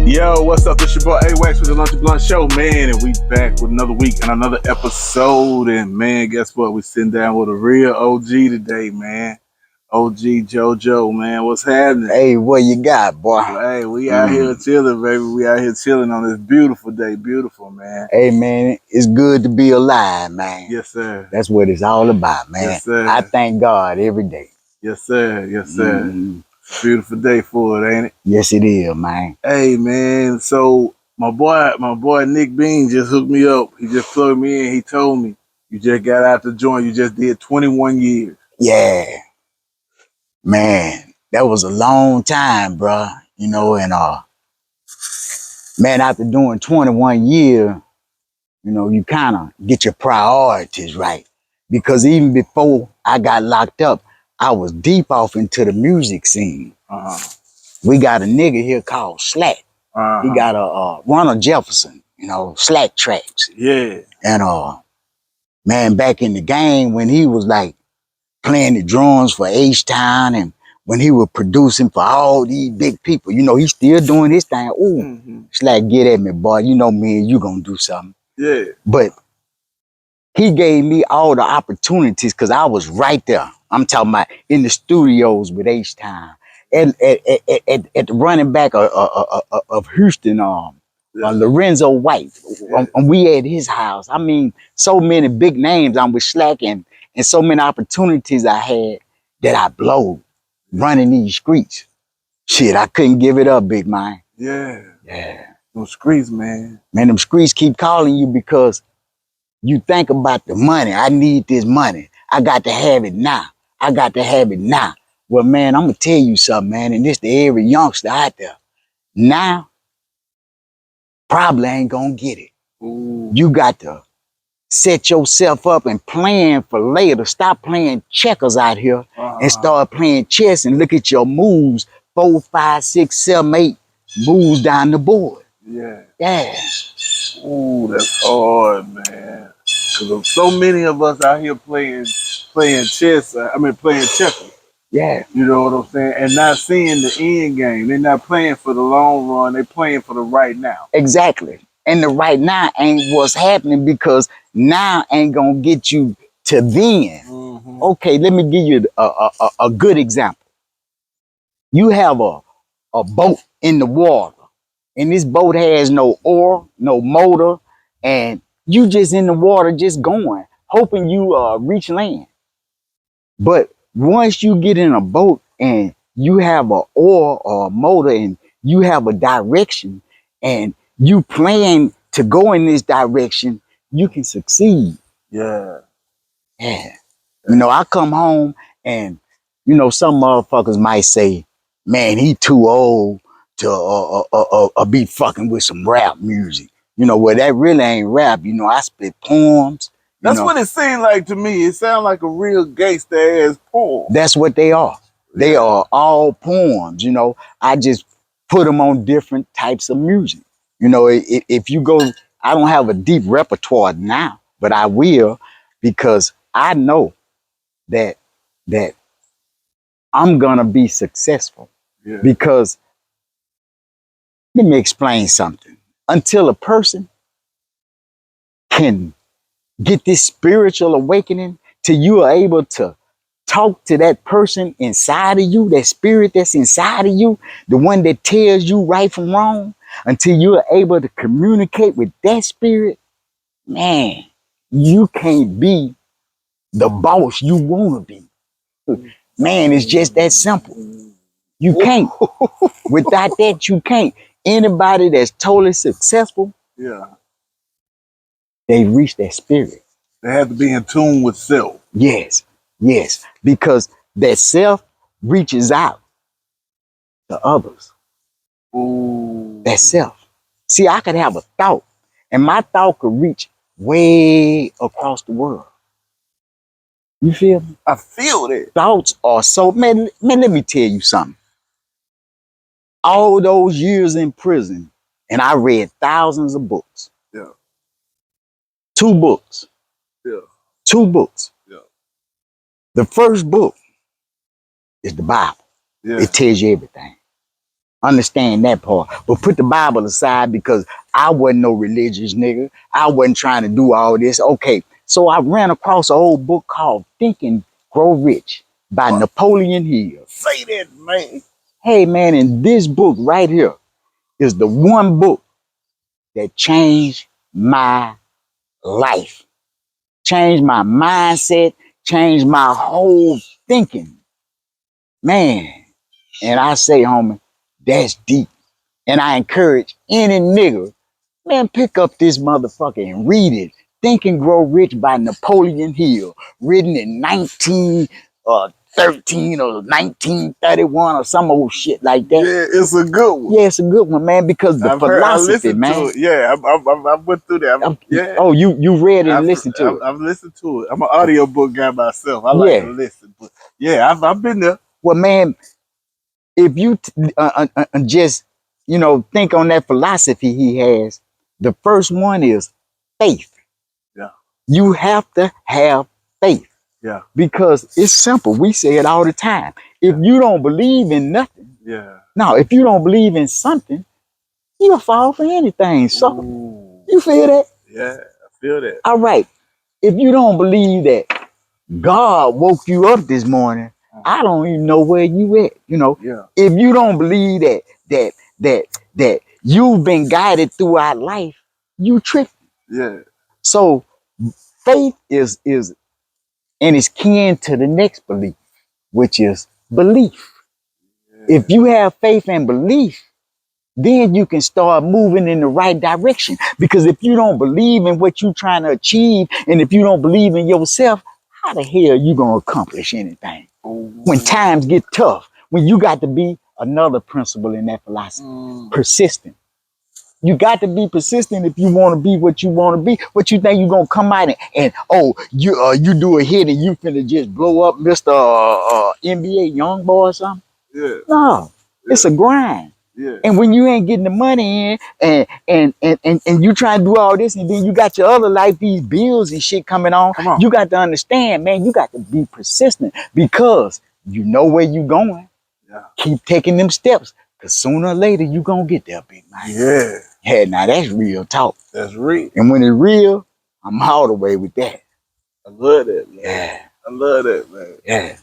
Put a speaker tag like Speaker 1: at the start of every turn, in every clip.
Speaker 1: Yo, what's up? It's your boy A-Wax with the Lunch and Blunt Show, man. And we back with another week and another episode. And man, guess what? We sitting down with a real OG today, man. OG JoJo, man. What's happening?
Speaker 2: Hey, what you got, boy?
Speaker 1: Hey, we out here chilling, baby. We out here chilling on this beautiful day. Beautiful, man.
Speaker 2: Hey, man, it's good to be alive, man.
Speaker 1: Yes, sir.
Speaker 2: That's what it's all about, man.
Speaker 1: Yes, sir.
Speaker 2: I thank God every day.
Speaker 1: Yes, sir. Yes, sir. Beautiful day for it, ain't it?
Speaker 2: Yes, it is, man.
Speaker 1: Hey, man. So my boy Nick Bean just hooked me up. He just plugged me in. He told me you just got out the joint. You just did 21 years.
Speaker 2: Yeah, man, that was a long time, bro. You know, and man, after doing 21 years, you know, you kind of get your priorities right. Because even before I got locked up, I was deep off into the music scene. We got a nigga here called Slack. He got a Ronald Jefferson, you know, Slack tracks.
Speaker 1: Yeah.
Speaker 2: And man, back in the game when he was like playing the drums for H-Town and when he was producing for all these big people, you know, he's still doing his thing. Ooh, Slack, get at me, boy. You know me and you gonna do something.
Speaker 1: Yeah.
Speaker 2: But he gave me all the opportunities because I was right there. I'm talking about in the studios with H-Town. At the running back of Houston, Lorenzo White. And we at his house. I mean, so many big names. I'm with Slack and so many opportunities I had that I blow running these streets. Shit, I couldn't give it up, big man.
Speaker 1: Yeah.
Speaker 2: Yeah.
Speaker 1: Those streets, man.
Speaker 2: Man, them streets keep calling you because you think about the money. I need this money. I got to have it now. I got to have it now. Well, man, I'm going to tell you something, man. And this to every youngster out there. Now, probably ain't going to get it.
Speaker 1: Ooh.
Speaker 2: You got to set yourself up and plan for later. Stop playing checkers out here and start playing chess and look at your moves. 4, 5, 6, 7, 8 moves down the board.
Speaker 1: Yeah.
Speaker 2: Yeah.
Speaker 1: Ooh, that's hard, man. Because so many of us out here playing chess. Playing checkers.
Speaker 2: Yeah.
Speaker 1: You know what I'm saying? And not seeing the end game. They're not playing for the long run. They're playing for the right now.
Speaker 2: Exactly. And the right now ain't what's happening because now ain't gonna get you to then. Okay, let me give you a good example. You have a boat in the water, and this boat has no oar, no motor, and you just in the water just going, hoping you reach land. But once you get in a boat and you have an oar or a motor and you have a direction and you plan to go in this direction, you can succeed.
Speaker 1: Yeah.
Speaker 2: Yeah. You know, I come home and, you know, some motherfuckers might say, man, he too old to be fucking with some rap music. You know, well, that really ain't rap. You know, I spit poems.
Speaker 1: That's what it seemed like to me. It sounded like a real gangster-ass poem.
Speaker 2: That's what they are. They are all poems, you know. I just put them on different types of music. You know, if you go, I don't have a deep repertoire now, but I will because I know that I'm gonna be successful.
Speaker 1: Yeah.
Speaker 2: Because let me explain something. Until a person can get this spiritual awakening, till you are able to talk to that person inside of you, that spirit that's inside of you, the one that tells you right from wrong, until you're able to communicate with that spirit, man, you can't be the boss you want to be. Man, it's just that simple. You can't. Without that, you can't. Anybody that's totally successful, they reach that spirit.
Speaker 1: They have to be in tune with self.
Speaker 2: Yes, yes, because that self reaches out to others.
Speaker 1: Ooh.
Speaker 2: That self. See, I could have a thought, and my thought could reach way across the world. You feel me?
Speaker 1: I feel that.
Speaker 2: Thoughts are so, man, let me tell you something. All those years in prison, and I read thousands of books.
Speaker 1: Yeah.
Speaker 2: 2 books.
Speaker 1: Yeah.
Speaker 2: 2 books.
Speaker 1: Yeah.
Speaker 2: The first book is the Bible.
Speaker 1: Yeah.
Speaker 2: It tells you everything. Understand that part. But put the Bible aside because I wasn't no religious nigga. I wasn't trying to do all this. Okay. So I ran across an old book called Think and Grow Rich by
Speaker 1: What?
Speaker 2: Napoleon Hill.
Speaker 1: Say that, man.
Speaker 2: Hey man, in this book right here is the one book that changed my life, changed my mindset, changed my whole thinking. Man. And I say, homie, that's deep. And I encourage any nigga, man, pick up this motherfucker and read it. Think and Grow Rich by Napoleon Hill, written in 1913 or 1931 or some old shit like that.
Speaker 1: Yeah, it's a good one.
Speaker 2: Yeah, it's a good one, man, because the
Speaker 1: I
Speaker 2: philosophy,
Speaker 1: listened
Speaker 2: man.
Speaker 1: to it. Yeah, I went through that. Yeah.
Speaker 2: Oh, you read and listened to it.
Speaker 1: I've listened to it. I'm an audiobook guy myself. I like to listen. But yeah, I've been there.
Speaker 2: Well, man, if you just, think on that philosophy he has, the first one is faith.
Speaker 1: Yeah.
Speaker 2: You have to have faith.
Speaker 1: Yeah.
Speaker 2: Because it's simple. We say it all the time. If you don't believe in nothing, now, if you don't believe in something, you'll fall for anything. So, you feel that?
Speaker 1: Yeah, I feel that.
Speaker 2: All right. If you don't believe that God woke you up this morning, I don't even know where you at. If you don't believe that you've been guided throughout life, you tripping.
Speaker 1: Yeah.
Speaker 2: So faith is and it's kin to the next belief, which is belief. Yeah. If you have faith and belief, then you can start moving in the right direction. Because if you don't believe in what you're trying to achieve, and if you don't believe in yourself, how the hell you gonna accomplish anything? When times get tough, when you got to be another principle in that philosophy, persistent. You got to be persistent if you want to be what you want to be. What you think you're gonna come out and you do a hit and you finna just blow up Mr. NBA young boy or something?
Speaker 1: Yeah.
Speaker 2: No, it's a grind.
Speaker 1: Yeah.
Speaker 2: And when you ain't getting the money in and you try to do all this and then you got your other life, these bills and shit coming on, you got to understand, man, you got to be persistent because you know where you going. Yeah. Keep taking them steps because sooner or later you gonna get there, big man.
Speaker 1: Yeah.
Speaker 2: Yeah, now that's real talk.
Speaker 1: That's real.
Speaker 2: And when it's real, I'm all the way with that.
Speaker 1: I love that, man.
Speaker 2: Yeah.
Speaker 1: I love that, man.
Speaker 2: Yeah.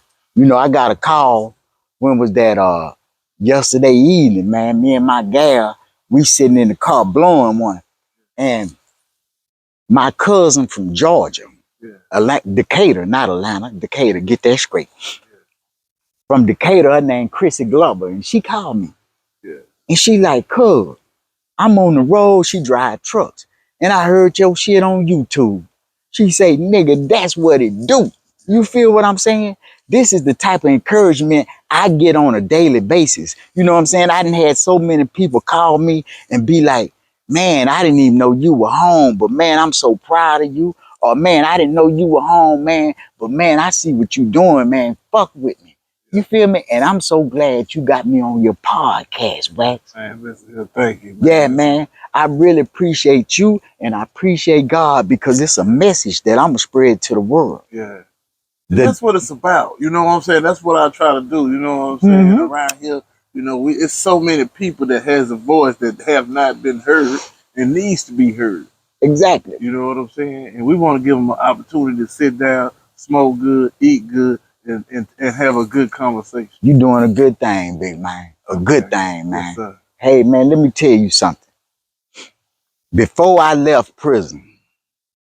Speaker 2: I got a call. When was that? Yesterday evening, man. Me and my gal, we sitting in the car blowing one. And my cousin from Georgia, Decatur, not Atlanta, Decatur, get that straight. Yeah. From Decatur, her name Chrissy Glover, and she called me. Yeah. And she like, cuz, I'm on the road, she drive trucks. And I heard your shit on YouTube. She say, nigga, that's what it do. You feel what I'm saying? This is the type of encouragement I get on a daily basis. You know what I'm saying? I done had so many people call me and be like, man, I didn't even know you were home, but man, I'm so proud of you. Or man, I didn't know you were home, man, but man, I see what you doing, man. Fuck with me. You feel me? And I'm so glad you got me on your podcast, Wax.
Speaker 1: Man, listen, thank you. Man.
Speaker 2: Yeah, man. I really appreciate you and I appreciate God because it's a message that I'm going to spread to the world.
Speaker 1: Yeah. That's what it's about. You know what I'm saying? That's what I try to do. You know what I'm saying? Around here, it's so many people that has a voice that have not been heard and needs to be heard.
Speaker 2: Exactly.
Speaker 1: You know what I'm saying? And we want to give them an opportunity to sit down, smoke good, eat good, and have a good conversation.
Speaker 2: You doing a good thing, big man. A good thing, man. Yes, hey, man, let me tell you something. Before I left prison,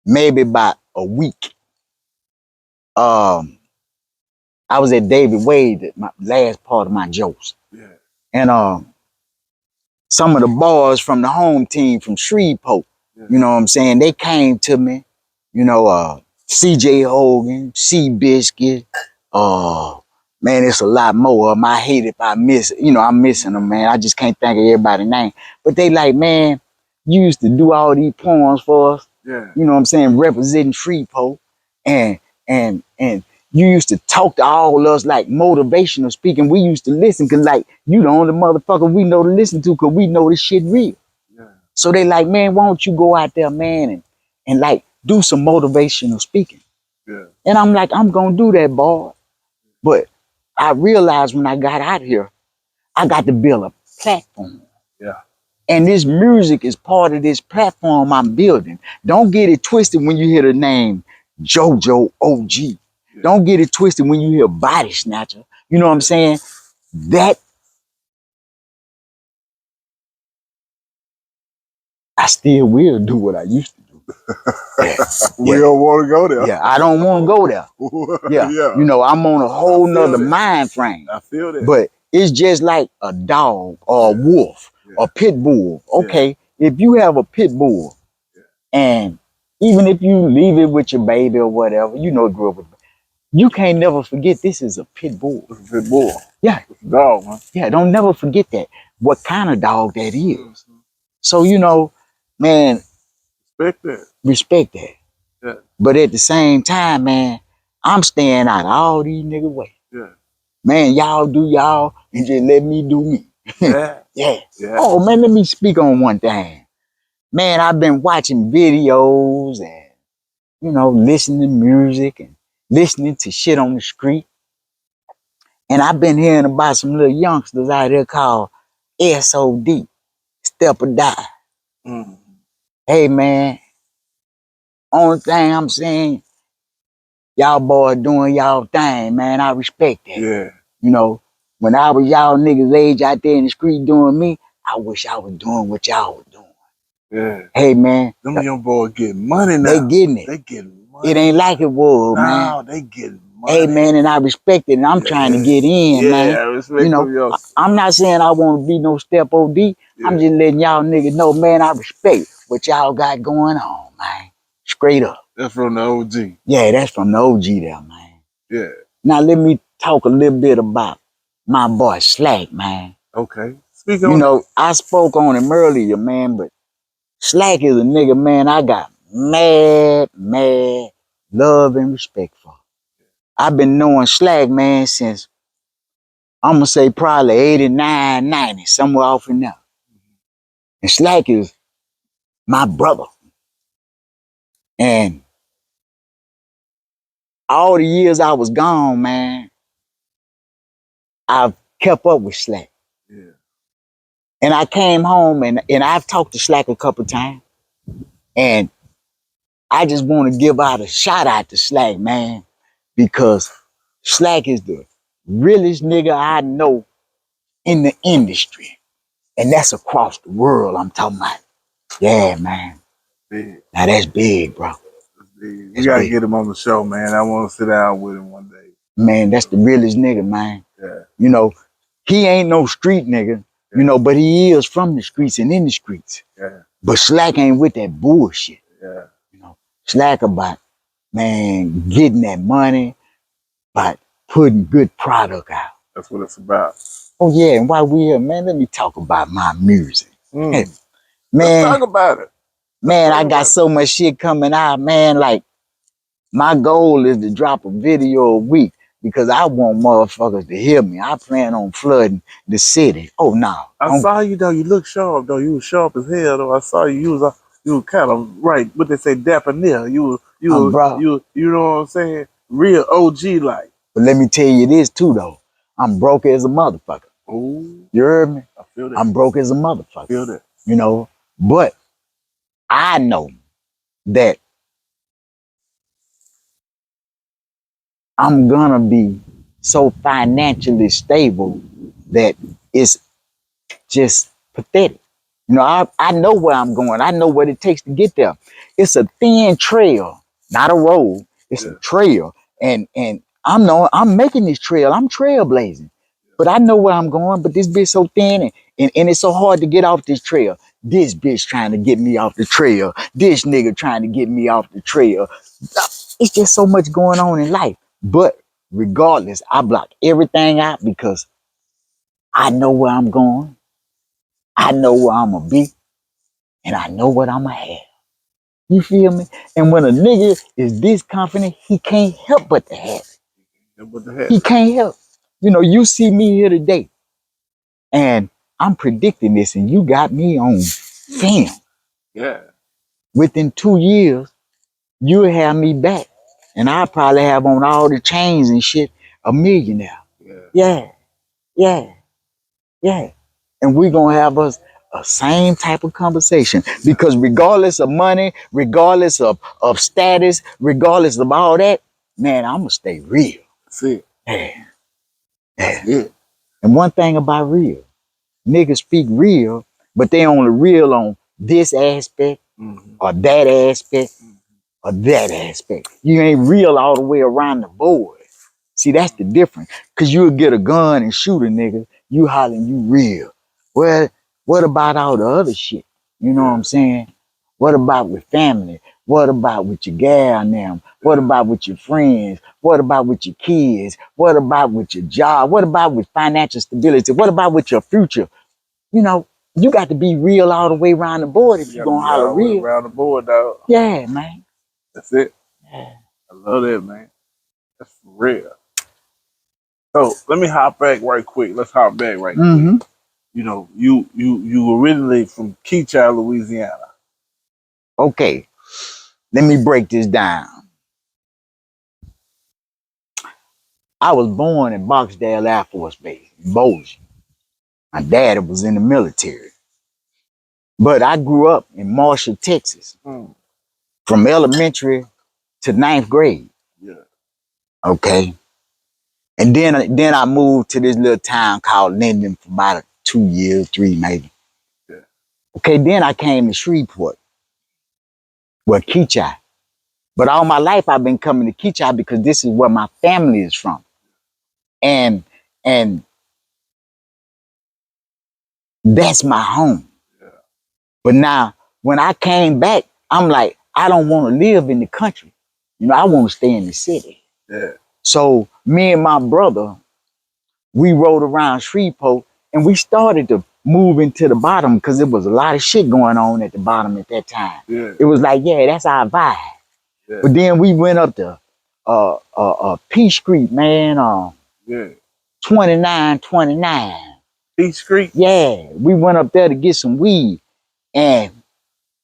Speaker 2: maybe about a week, I was at David Wade, my last part of my jokes. Yeah. And some of the boys from the home team from Shreveport, you know what I'm saying, they came to me, CJ Hogan, Seabiscuit, man, it's a lot more of them. I hate if I miss, I'm missing them, man. I just can't think of everybody's name. But they like, man, you used to do all these poems for us. Yeah. You know what I'm saying? Representing Shreveport. And you used to talk to all of us like motivational speaking. We used to listen because like, you the only motherfucker we know to listen to because we know this shit real. Yeah. So they like, man, why don't you go out there, man, and like do some motivational speaking. Yeah. And I'm like, I'm going to do that, boy. But I realized when I got out here, I got to build a platform.
Speaker 1: Yeah.
Speaker 2: And this music is part of this platform I'm building. Don't get it twisted when you hear the name JoJo OG.
Speaker 1: Yeah.
Speaker 2: Don't get it twisted when you hear Body Snatcher. You know what I'm saying? That I still will do what I used to do. Yeah.
Speaker 1: We
Speaker 2: Yeah.
Speaker 1: don't want to go there.
Speaker 2: Yeah. I don't want to go there. Yeah.
Speaker 1: Yeah.
Speaker 2: You know, I'm on a whole nother
Speaker 1: that.
Speaker 2: mind frame.
Speaker 1: I feel that.
Speaker 2: But it's just like a dog or a wolf,
Speaker 1: Yeah.
Speaker 2: a pit bull. Okay. If you have a pit bull and even if you leave it with your baby or whatever, you know, it grew up with, you can't never forget this is a pit bull.
Speaker 1: It's a pit bull.
Speaker 2: Yeah.
Speaker 1: It's a dog, man.
Speaker 2: Yeah. Don't never forget that. What kind of dog that is. So, you know, man,
Speaker 1: respect that.
Speaker 2: Respect that.
Speaker 1: Yeah.
Speaker 2: But at the same time, man, I'm staying out of all these niggas' way.
Speaker 1: Yeah.
Speaker 2: Man, y'all do y'all and just let me do me.
Speaker 1: Yeah.
Speaker 2: Yeah.
Speaker 1: Yeah.
Speaker 2: Oh, man, let me speak on one thing. Man, I've been watching videos and, you know, listening to music and listening to shit on the street. And I've been hearing about some little youngsters out there called SOD, Step or Die.
Speaker 1: Mm.
Speaker 2: Hey, man, only thing I'm saying, y'all boys doing y'all thing, man. I respect that.
Speaker 1: Yeah.
Speaker 2: You know, when I was y'all niggas age out there in the street doing me, I wish I was doing what y'all was doing.
Speaker 1: Yeah.
Speaker 2: Hey, man.
Speaker 1: Them young boys getting money now.
Speaker 2: They getting it.
Speaker 1: They getting money.
Speaker 2: It ain't like it was, man.
Speaker 1: No, they getting money.
Speaker 2: Hey, man, and I respect it, and I'm trying to get in, man.
Speaker 1: Yeah, I respect
Speaker 2: you know, I'm not saying I want to be no step OD. Yeah. I'm just letting y'all niggas know, man, I respect what y'all got going on, man. Straight up.
Speaker 1: That's from the OG.
Speaker 2: Yeah, that's from the OG there, man.
Speaker 1: Yeah.
Speaker 2: Now, let me talk a little bit about my boy Slack, man.
Speaker 1: Okay. Speak on
Speaker 2: You know, I spoke on him earlier, man, but Slack is a nigga, man, I got mad love and respect for. I've been knowing Slack, man, since I'm gonna say probably 89, 90, somewhere off in there. And Slack is my brother. And all the years I was gone, man, I've kept up with Slack.
Speaker 1: Yeah.
Speaker 2: And I came home and I've talked to Slack a couple times. And I just want to give out a shout out to Slack, man, because Slack is the realest nigga I know in the industry. And that's across the world I'm talking about. Yeah, man.
Speaker 1: Big.
Speaker 2: Now that's big, bro.
Speaker 1: That's big. We gotta get him on the show, man. I want to sit down with him one day.
Speaker 2: Man, that's the realest nigga, man.
Speaker 1: Yeah.
Speaker 2: You know, he ain't no street nigga, you know, but he is from the streets and in the streets.
Speaker 1: Yeah.
Speaker 2: But Slack ain't with that bullshit.
Speaker 1: Yeah.
Speaker 2: You know, Slack about, man, getting that money, but putting good product out.
Speaker 1: That's what it's about.
Speaker 2: Oh, yeah, and while we here, man, let me talk about my music. Man,
Speaker 1: let's talk about it.
Speaker 2: Man, I got so much shit coming out, man. Like, my goal is to drop a video a week because I want motherfuckers to hear me. I plan on flooding the city. Oh, no.
Speaker 1: I saw you, though. You look sharp, though. You was sharp as hell, though. I saw you. You was kind of, right, what they say, dapper near. You know what I'm saying? Real OG like.
Speaker 2: But let me tell you this, too, though. I'm broke as a motherfucker.
Speaker 1: Ooh.
Speaker 2: You heard me?
Speaker 1: I feel that.
Speaker 2: I'm broke as a motherfucker.
Speaker 1: I feel that.
Speaker 2: You know, but I know that I'm gonna be so financially stable that it's just pathetic. You know, I know where I'm going. I know what it takes to get there. It's a thin trail, not a road. It's a trail. And I'm making this trail. I'm trailblazing. But I know where I'm going, but this bitch so thin and it's so hard to get off this trail. This bitch trying to get me off the trail. This nigga trying to get me off the trail. It's just so much going on in life. But regardless, I block everything out because I know where I'm going. I know where I'm gonna be. And I know what I'm gonna have. You feel me? And when a nigga is this confident, he can't help but to have it. He can't help. You know, you see me here today. And I'm predicting this, and you got me on film.
Speaker 1: Yeah.
Speaker 2: Within 2 years, you'll have me back. And I'll probably have on all the chains and shit a millionaire. Yeah. Yeah. Yeah. and we're gonna have us a same type of conversation. Because regardless of money, regardless of status, regardless of all that, man, I'm gonna stay real.
Speaker 1: That's it.
Speaker 2: Yeah.
Speaker 1: That's it.
Speaker 2: And one thing about real, niggas speak real, but they only real on this aspect or that aspect or that aspect. You ain't real all the way around the board. See, that's the difference. Cause you'll get a gun and shoot a nigga, you hollering you real. Well, what about all the other shit? You know what I'm saying? What about with family? What about with your gal and them? What about with your friends? What about with your kids? What about with your job? What about with financial stability? What about with your future? You know, you got to be real all the way around the board if you're gonna holler real.
Speaker 1: Around the board, dog.
Speaker 2: Yeah, man.
Speaker 1: That's it.
Speaker 2: Yeah.
Speaker 1: I love that, man. That's for real. So let me hop back right quick. Let's hop back right quick. You know, you originally from Keychild, Louisiana.
Speaker 2: Okay, let me break this down. I was born in Boxdale Air Force Base, in Bossier. My daddy was in the military. But I grew up in Marshall, Texas, from elementary to ninth grade.
Speaker 1: Yeah.
Speaker 2: Okay. And then I moved to this little town called Linden for about 2 years, 3 maybe.
Speaker 1: Yeah.
Speaker 2: Okay, then I came to Shreveport, well, Keachai. But all my life I've been coming to Keachai because this is where my family is from. And that's my home.
Speaker 1: Yeah.
Speaker 2: But now, when I came back, I'm like, I don't want to live in the country. You know, I want to stay in the city.
Speaker 1: Yeah.
Speaker 2: So me and my brother, we rode around Shreveport and we started to move into the bottom because there was a lot of shit going on at the bottom at that time.
Speaker 1: Yeah.
Speaker 2: It was like, yeah, that's our vibe.
Speaker 1: Yeah.
Speaker 2: But then we went up to Peach Street, man,
Speaker 1: Yeah.
Speaker 2: 2929.
Speaker 1: Peach Street?
Speaker 2: Yeah, we went up there to get some weed. And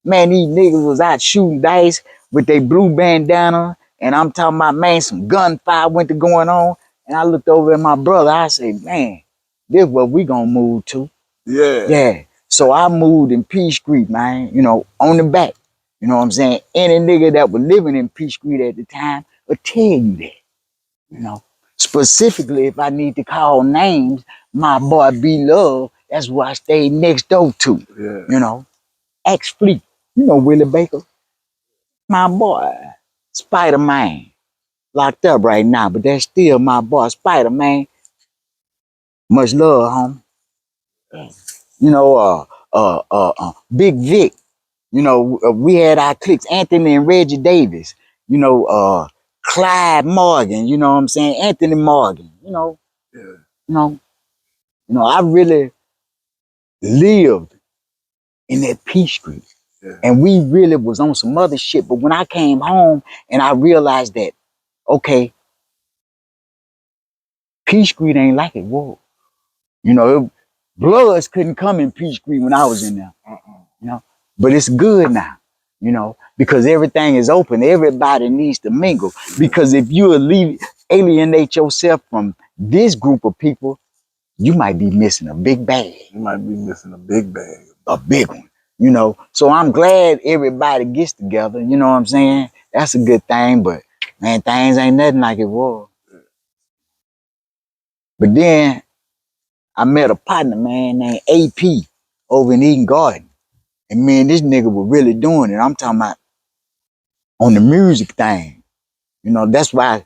Speaker 2: man, these niggas was out shooting dice with their blue bandana. And I'm talking about, man, some gunfire went to going on. And I looked over at my brother. I said, man, this is what we gonna move to.
Speaker 1: Yeah.
Speaker 2: Yeah. So I moved in Peach Street, man, you know, on the back. You know what I'm saying? Any nigga that was living in Peach Street at the time would tell you that. You know, specifically if I need to call names, my boy B Love, that's where I stayed next door to.
Speaker 1: Yeah.
Speaker 2: You know, X Fleet, you know Willie Baker, my boy, Spider-Man, locked up right now, but that's still my boy, Spider-Man. Much love, homie. You know, Big Vic. You know, we had our cliques, Anthony and Reggie Davis. You know, Clyde Morgan. You know what I'm saying? Anthony Morgan. You know,
Speaker 1: Yeah.
Speaker 2: I really lived in that Peach Street.
Speaker 1: Yeah.
Speaker 2: And we really was on some other shit. But when I came home and I realized that, okay, Peach Street ain't like it was. You know, Bloods couldn't come in Peach Street when I was in there. You know, but it's good now. You know, because everything is open. Everybody needs to mingle. Because if you alienate yourself from this group of people, you might be missing a big bag.
Speaker 1: You might be missing a big bag.
Speaker 2: A big one. You know, so I'm glad everybody gets together. You know what I'm saying? That's a good thing, but man, things ain't nothing like it was. But then I met a partner, man, named AP over in Eden Garden. And man, this nigga was really doing it. I'm talking about on the music thing. You know, that's how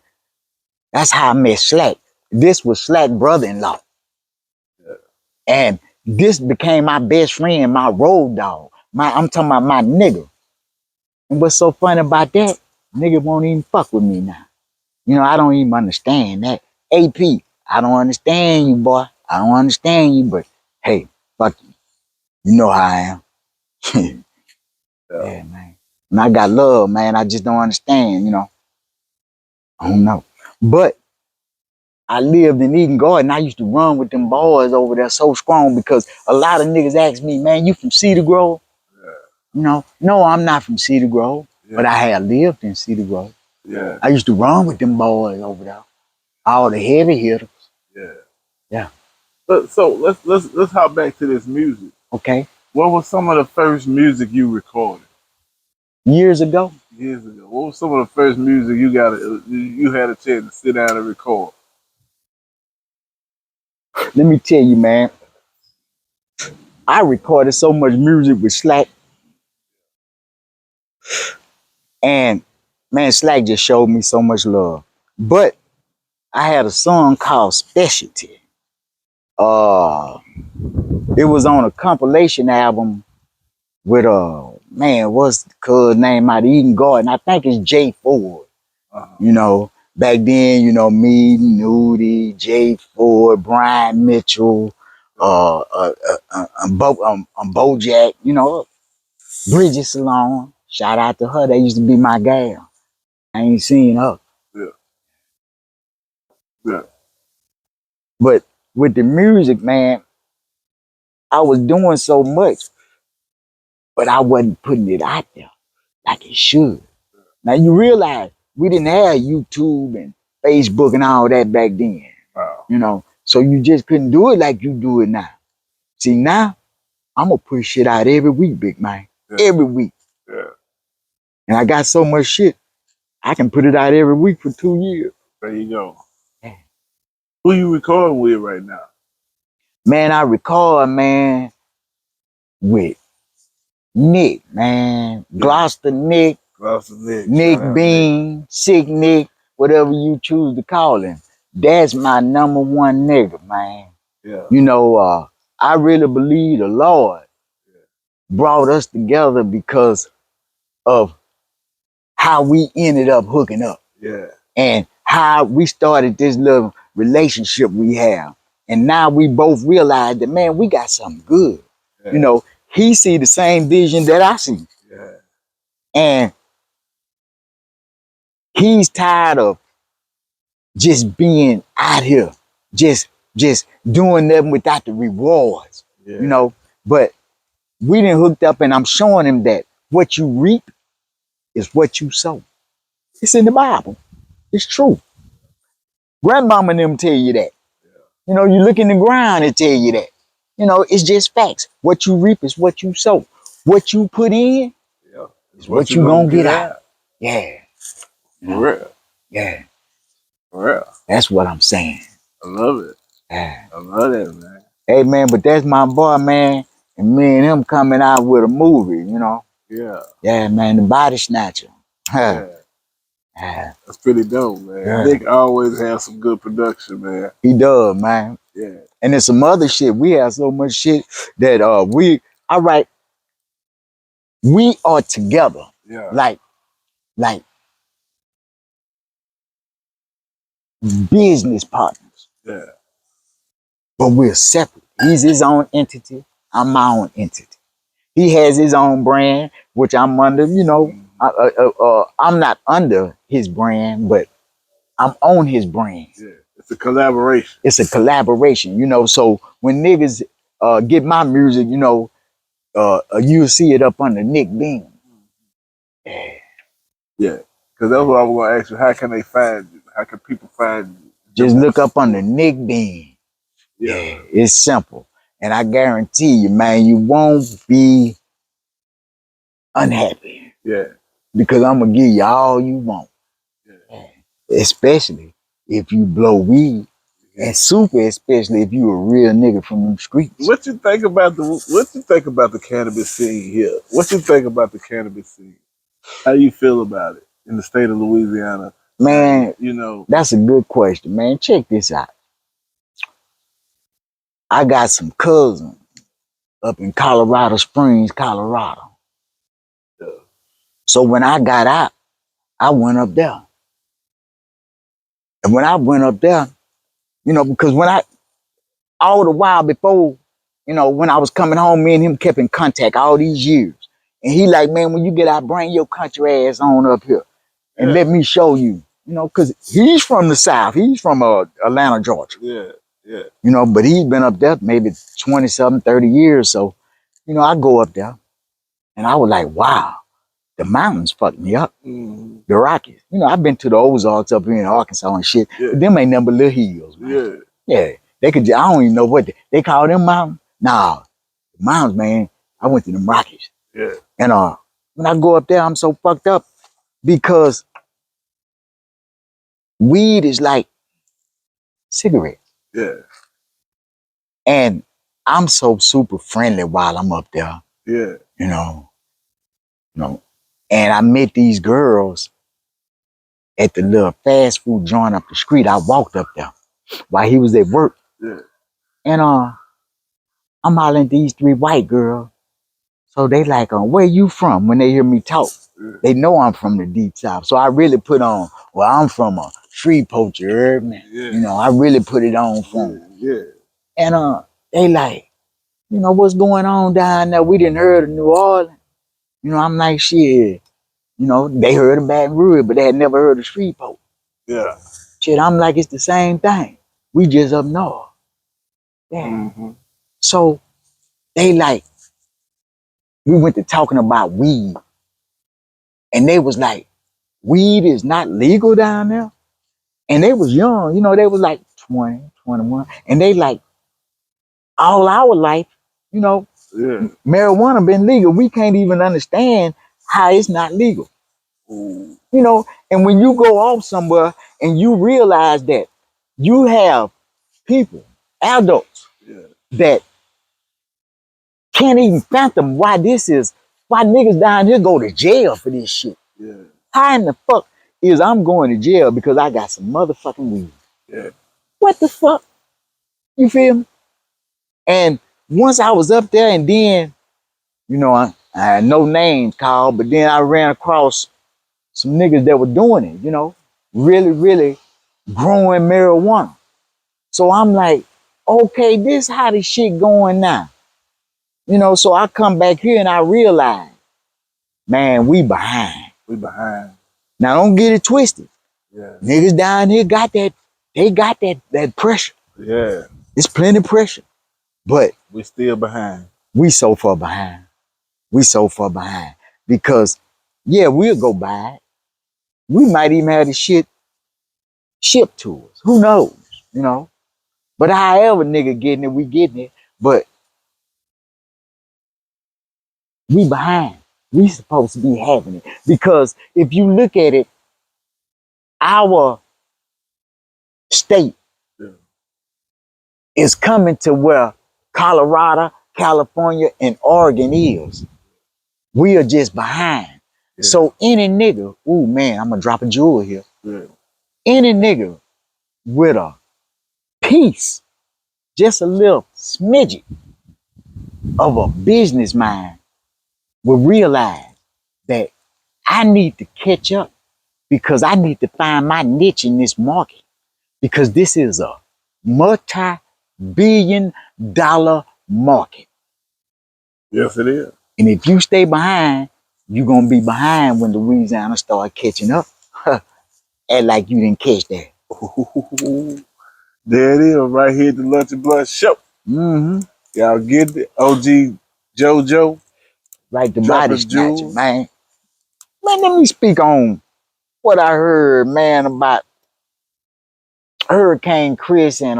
Speaker 2: I met Slack. This was Slack brother-in-law.
Speaker 1: Yeah.
Speaker 2: And this became my best friend, my road dog. I'm talking about my nigga. And what's so funny about that? Nigga won't even fuck with me now. You know, I don't even understand that. AP, I don't understand you, boy. I don't understand you, but hey, fuck you. You know how I am. Yeah, man. And I got love, man. I just don't understand, you know. I don't know. But I lived in Eden Garden. I used to run with them boys over there so strong because a lot of niggas ask me, man, you from Cedar Grove?
Speaker 1: Yeah.
Speaker 2: You know, no, I'm not from Cedar Grove, but I had lived in Cedar Grove.
Speaker 1: Yeah.
Speaker 2: I used to run with them boys over there. All the heavy hitters.
Speaker 1: Yeah.
Speaker 2: Yeah.
Speaker 1: But so let's hop back to this music.
Speaker 2: Okay.
Speaker 1: What was some of the first music you recorded
Speaker 2: Years ago,
Speaker 1: years ago? What was some of the first music you had a chance to sit down and record?
Speaker 2: let me tell you, man, I recorded so much music with Slack, and man, Slack just showed me so much love. But I had a song called Specialty. Uh, it was on a compilation album with man, what's the cuz name out of Eden Garden? I think it's Jay Ford.
Speaker 1: Uh-huh.
Speaker 2: You know, back then, me, Nudie, Jay Ford, Brian Mitchell, Bojack, Bridget Salon. Shout out to her. That used to be my gal. I ain't seen her.
Speaker 1: Yeah, yeah,
Speaker 2: But with the music, man, I was doing so much, but I wasn't putting it out there like it should. Now you realize we didn't have YouTube and Facebook and all that back then,
Speaker 1: wow.
Speaker 2: So you just couldn't do it like you do it now. See, now I'm gonna push shit out every week, big man.
Speaker 1: Yeah,
Speaker 2: Every week.
Speaker 1: yeah.
Speaker 2: And I got so much shit, I can put it out every week for 2 years.
Speaker 1: There you go.
Speaker 2: Yeah.
Speaker 1: Who you recording with right now?
Speaker 2: Man, I record, man, with Nick, man.
Speaker 1: Yeah.
Speaker 2: Gloucester Nick,
Speaker 1: Gloucester Nick.
Speaker 2: Nick
Speaker 1: Shout out
Speaker 2: Bean, Sick Nick, whatever you choose to call him. That's my number one nigga, man.
Speaker 1: Nick. Yeah.
Speaker 2: I really believe the Lord brought us together because of how we ended up hooking up
Speaker 1: Yeah.
Speaker 2: and how we started this little relationship we have. And now we both realize that, man, we got something good.
Speaker 1: Yeah.
Speaker 2: He see the same vision that I see.
Speaker 1: Yeah.
Speaker 2: And he's tired of just being out here, just doing them without the rewards,
Speaker 1: Yeah.
Speaker 2: But we done hooked up and I'm showing him that what you reap is what you sow. It's in the Bible. It's true. Grandmama and them tell you that. You look in the ground and tell you that. It's just facts. What you reap is what you sow. What you put in
Speaker 1: Yeah.
Speaker 2: is what you gonna get out. Yeah.
Speaker 1: For real.
Speaker 2: Yeah.
Speaker 1: For real.
Speaker 2: That's what I'm saying.
Speaker 1: I love it.
Speaker 2: Yeah.
Speaker 1: I love that, man.
Speaker 2: Hey man, but that's my boy, man. And me and him coming out with a movie.
Speaker 1: Yeah.
Speaker 2: Yeah, man, The Body Snatcher.
Speaker 1: Yeah.
Speaker 2: Yeah.
Speaker 1: That's pretty dope, man.
Speaker 2: Yeah.
Speaker 1: Nick always has some good production, man.
Speaker 2: He does, man.
Speaker 1: Yeah.
Speaker 2: And there's some other shit. We have so much shit that we are together.
Speaker 1: Yeah.
Speaker 2: Like business partners.
Speaker 1: Yeah.
Speaker 2: But we're separate. He's his own entity. I'm my own entity. He has his own brand, which I'm under, I'm not under his brand, but I'm on his brand.
Speaker 1: Yeah. It's a collaboration.
Speaker 2: It's a collaboration, So when niggas get my music, you'll see it up under Nick Bean. Yeah.
Speaker 1: Yeah. Because that's what I was going to ask you. How can they find you? How can people find you?
Speaker 2: Just look up under Nick Bean.
Speaker 1: Yeah.
Speaker 2: It's simple. And I guarantee you, man, you won't be unhappy.
Speaker 1: Yeah.
Speaker 2: Because I'm going to give you all you want.
Speaker 1: Yeah.
Speaker 2: Especially if you blow weed. And super especially if you a real nigga from them streets.
Speaker 1: What you think about the cannabis scene here? What you think about the cannabis scene? How you feel about it in the state of Louisiana?
Speaker 2: Man,
Speaker 1: And,
Speaker 2: that's a good question, man. Check this out. I got some cousins up in Colorado Springs, Colorado.
Speaker 1: Yeah.
Speaker 2: So when I got out, I went up there. And when I went up there, because all the while before, when I was coming home, me and him kept in contact all these years. And he like, man, when you get out, bring your country ass on up here and let me show you, because he's from the South. He's from Atlanta, Georgia.
Speaker 1: Yeah, yeah.
Speaker 2: But he's been up there maybe 20-something, 30 years. So, I go up there and I was like, wow, the mountains fucked me up.
Speaker 1: Mm-hmm.
Speaker 2: The Rockies. I've been to the Ozarks up here in Arkansas and shit.
Speaker 1: Yeah.
Speaker 2: But them ain't number little hills, man.
Speaker 1: Yeah.
Speaker 2: Yeah. They could. I don't even know what they call them mountains. Nah, mountains, man. I went to them Rockies,
Speaker 1: Yeah.
Speaker 2: and when I go up there, I'm so fucked up because weed is like cigarettes,
Speaker 1: Yeah.
Speaker 2: and I'm so super friendly while I'm up there.
Speaker 1: Yeah.
Speaker 2: You know, and I met these girls at the little fast food joint up the street. I walked up there while he was at work,
Speaker 1: Yeah.
Speaker 2: and I'm hollering at these three white girls. So they like, where you from? When they hear me talk,
Speaker 1: Yeah.
Speaker 2: they know I'm from the deep south. So I really put on, well, I'm from a street poacher, you heard me?
Speaker 1: Yeah.
Speaker 2: You know, I really put it on for them.
Speaker 1: Yeah.
Speaker 2: And they like, what's going on down there? We didn't heard of New Orleans. I'm like, shit. They heard of Baton Rouge, but they had never heard of street poacher.
Speaker 1: Yeah.
Speaker 2: Shit, I'm like, it's the same thing. We just up north. Yeah.
Speaker 1: Mm-hmm.
Speaker 2: So they like, we went to talking about weed. And they was like, weed is not legal down there. And they was young, they was like 20, 21. And they like, all our life,
Speaker 1: Yeah.
Speaker 2: marijuana been legal. We can't even understand how it's not legal.
Speaker 1: Ooh.
Speaker 2: And when you go off somewhere and you realize that you have people, adults,
Speaker 1: Yeah.
Speaker 2: that can't even fathom why niggas down here go to jail for this shit.
Speaker 1: Yeah.
Speaker 2: How in the fuck is I'm going to jail because I got some motherfucking weed?
Speaker 1: Yeah.
Speaker 2: What the fuck? You feel me? And once I was up there and then, I had no names called, but then I ran across some niggas that were doing it, really, really growing marijuana. So I'm like, okay, this how this shit going now. So I come back here and I realize, man, we behind.
Speaker 1: We behind.
Speaker 2: Now don't get it twisted.
Speaker 1: Yeah.
Speaker 2: Niggas down here they got that pressure.
Speaker 1: Yeah.
Speaker 2: It's plenty of pressure. But
Speaker 1: we still behind.
Speaker 2: We so far behind. We so far behind. Because, yeah, we'll go by it. We might even have the shit shipped to us. Who knows? But however nigga getting it, we getting it. But we behind. We supposed to be having it. Because if you look at it, our state is coming to where Colorado, California, and Oregon is. We are just behind. Yeah. So any nigga, ooh man, I'm gonna drop a jewel here. Yeah. Any nigga with a piece, just a little smidget of a business mind will realize that I need to catch up because I need to find my niche in this market because this is a multi-billion-dollar market.
Speaker 1: Yes, it is.
Speaker 2: And if you stay behind, you're going to be behind when Louisiana start catching up. Act like you didn't catch that.
Speaker 1: There it is, right here at the Lunch and Blunt Show.
Speaker 2: Mm-hmm.
Speaker 1: Y'all get it? OG JoJo.
Speaker 2: Right, the body snatcher, man. Man, let me speak on what I heard, man, about Hurricane Chris and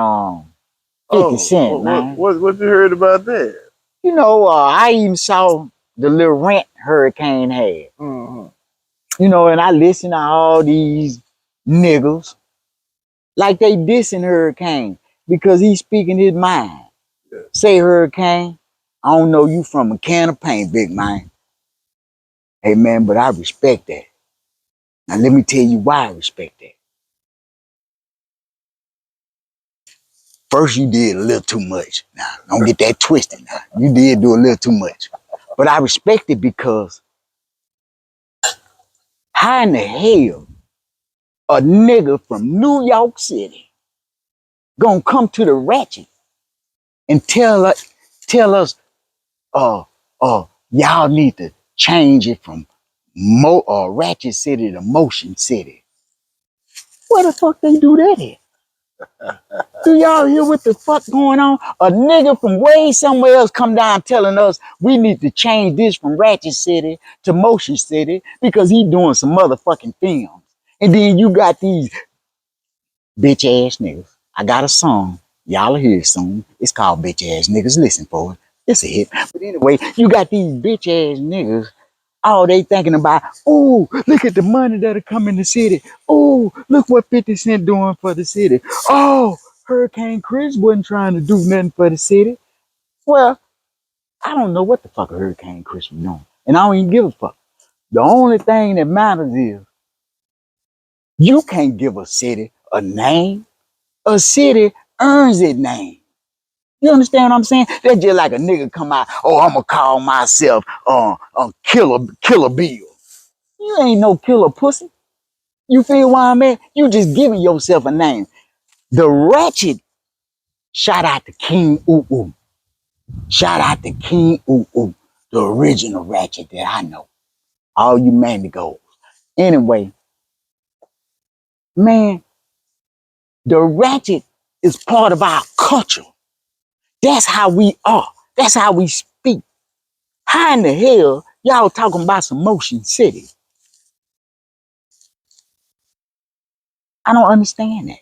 Speaker 2: 50 Cent, man.
Speaker 1: What you heard about that?
Speaker 2: I even saw the little rant Hurricane had.
Speaker 1: Mm-hmm.
Speaker 2: And I listened to all these niggas like they dissing Hurricane because he's speaking his mind. Yeah. Say, Hurricane, I don't know you from a can of paint, big man. Hey, man, but I respect that. Now, let me tell you why I respect that. First, you did a little too much. Now, don't get that twisted now. You did do a little too much. But I respect it because how in the hell a nigga from New York City gonna come to the ratchet and tell us, y'all need to change it from Ratchet City to Motion City. Where the fuck they do that at? Do y'all hear what the fuck going on? A nigga from way somewhere else come down telling us we need to change this from Ratchet City to Motion City because he doing some motherfucking films. And then you got these bitch ass niggas. I got a song. Y'all will hear it soon. It's called Bitch Ass Niggas. Listen for it. It's a hit. But anyway, you got these bitch ass niggas. All they thinking about, oh, look at the money that'll come in the city. Oh, look what 50 Cent doing for the city. Oh, Hurricane Chris wasn't trying to do nothing for the city. Well, I don't know what the fuck a Hurricane Chris was doing. And I don't even give a fuck. The only thing that matters is you can't give a city a name. A city earns its name. You understand what I'm saying? That's just like a nigga come out, oh, I'm gonna call myself Killer Bill. You ain't no killer pussy. You feel where I'm at? You just giving yourself a name. The Ratchet, shout out to King Ooh Ooh. Shout out to King Ooh Ooh, the original Ratchet that I know. All you mandigos. Anyway, man, the Ratchet is part of our culture. That's how we are. That's how we speak. How in the hell y'all talking about some Motion City? I don't understand that.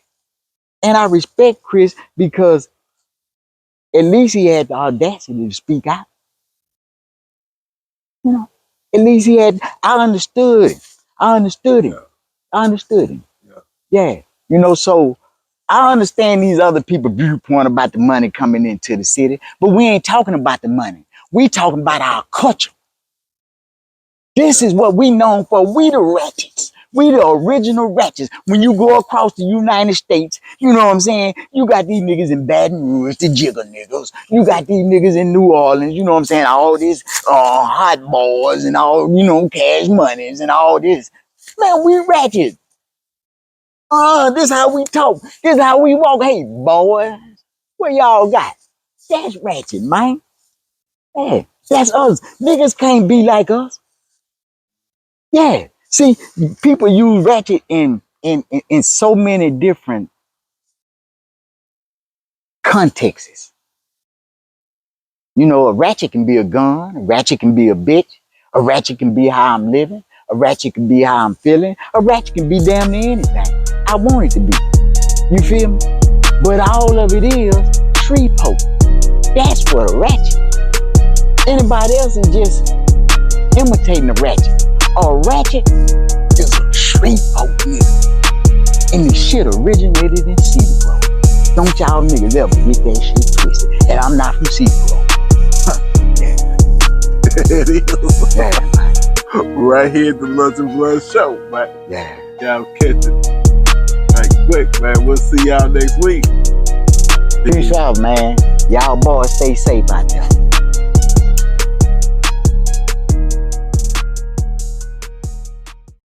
Speaker 2: And I respect Chris because at least he had the audacity to speak out. You know, at least he had, I understood him. I understood him.
Speaker 1: Yeah.
Speaker 2: I understood him.
Speaker 1: Yeah.
Speaker 2: Yeah. You know, so I understand these other people's viewpoint about the money coming into the city, but we ain't talking about the money. We talking about our culture. This is what we known for. We the Ratchets. We the original Ratchets. When you go across the United States, you know what I'm saying? You got these niggas in Baton Rouge, the jigger niggas. You got these niggas in New Orleans, you know what I'm saying? All this hot boys and all, you know, cash monies and all this. Man, we Ratchets. This how we talk. This how we walk. Hey, boys, what y'all got? That's Ratchet, man. Yeah, that's us. Niggas can't be like us. Yeah. See, people use ratchet in so many different contexts. You know, a ratchet can be a gun, a ratchet can be a bitch, a ratchet can be how I'm living, a ratchet can be how I'm feeling, a ratchet can be damn near anything I want it to be. You feel me? But all of it is tree poke. That's what a ratchet. Anybody else is just imitating a ratchet. A ratchet is a tree poke nigga. And the shit originated in Cedar Grove. Don't y'all niggas ever get that shit twisted. And I'm not from Cedar Grove. Yeah.
Speaker 1: It is.
Speaker 2: Yeah, man.
Speaker 1: Right here at the Lunch and Blood Show, man.
Speaker 2: Yeah.
Speaker 1: Y'all catch it. Right, quick, man. We'll see y'all next week.
Speaker 2: Peace out, man. Y'all boys stay safe out there.